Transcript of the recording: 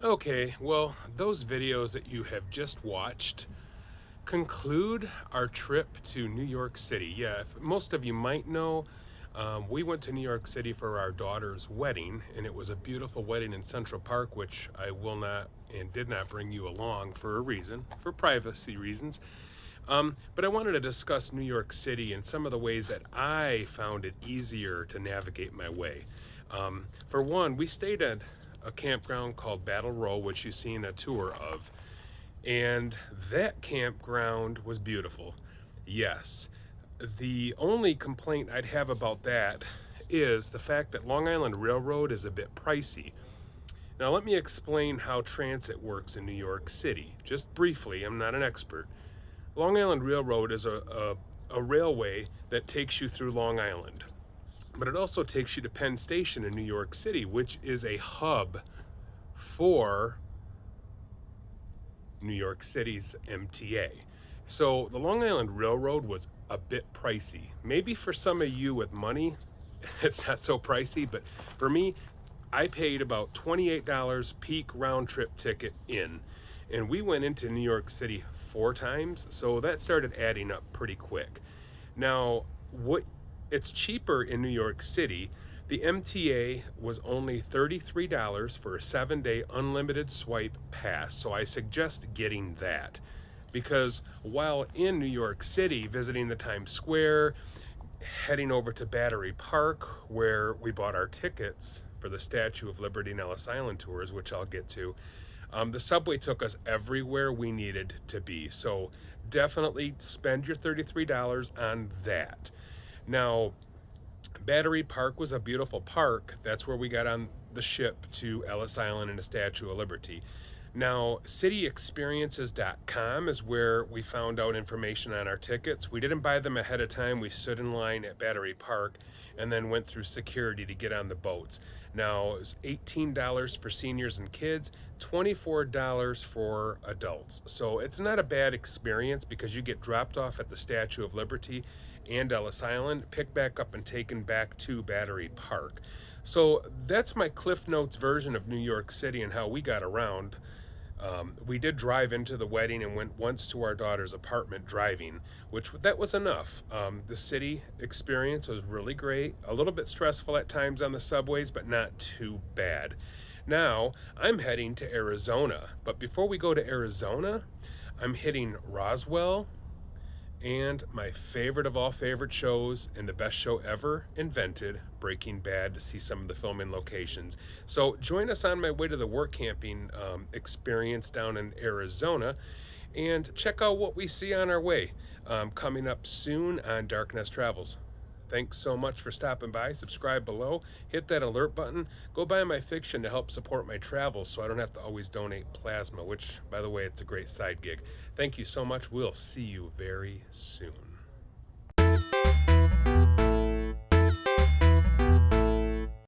Okay, well, those videos that you have just watched conclude our trip to New York City. Yeah, if most of you might know, we went to New York City for our daughter's wedding, and it was a beautiful wedding in Central Park, which I will not and did not bring you along for a reason, for privacy reasons. But I wanted to discuss New York City and some of the ways that I found it easier to navigate my way. For one, we stayed at a campground called Battle Row, which you've seen a tour of, and that campground was beautiful. Yes. The only complaint I'd have about that is the fact that Long Island Railroad is a bit pricey. Now, let me explain how transit works in New York City. Just briefly, I'm not an expert. Long Island Railroad is a railway that takes you through Long Island, but it also takes you to Penn Station in New York City, which is a hub for New York City's MTA. So the Long Island Railroad was a bit pricey. Maybe for some of you with money, it's not so pricey, but for me, I paid about $28 peak round trip ticket in, and we went into New York City 4 times, so that started adding up pretty quick. Now, it's cheaper in New York City. The MTA was only $33 for a 7-day unlimited swipe pass, so I suggest getting that. Because while in New York City, visiting the Times Square, heading over to Battery Park, where we bought our tickets for the Statue of Liberty and Ellis Island tours, which I'll get to, the subway took us everywhere we needed to be. So definitely spend your $33 on that. Now, Battery Park was a beautiful park. That's where we got on the ship to Ellis Island and the Statue of Liberty. Now, cityexperiences.com is where we found out information on our tickets. We didn't buy them ahead of time. We stood in line at Battery Park and then went through security to get on the boats. Now, it was $18 for seniors and kids, $24 for adults. So it's not a bad experience because you get dropped off at the Statue of Liberty and Ellis Island, picked back up and taken back to Battery Park. So that's my Cliff Notes version of New York City and how we got around. We did drive into the wedding and went once to our daughter's apartment driving, which that was enough. The city experience was really great, a little bit stressful at times on the subways, but not too bad. Now, I'm heading to Arizona, but before we go to Arizona, I'm hitting Roswell, and my favorite of all favorite shows and the best show ever invented, Breaking Bad, to see some of the filming locations. So join us on my way to the work camping experience down in Arizona and check out what we see on our way coming up soon on Darkness Travels. Thanks so much for stopping by. Subscribe below, hit that alert button, go buy my fiction to help support my travels so I don't have to always donate plasma, which, by the way, it's a great side gig. Thank you so much. We'll see you very soon.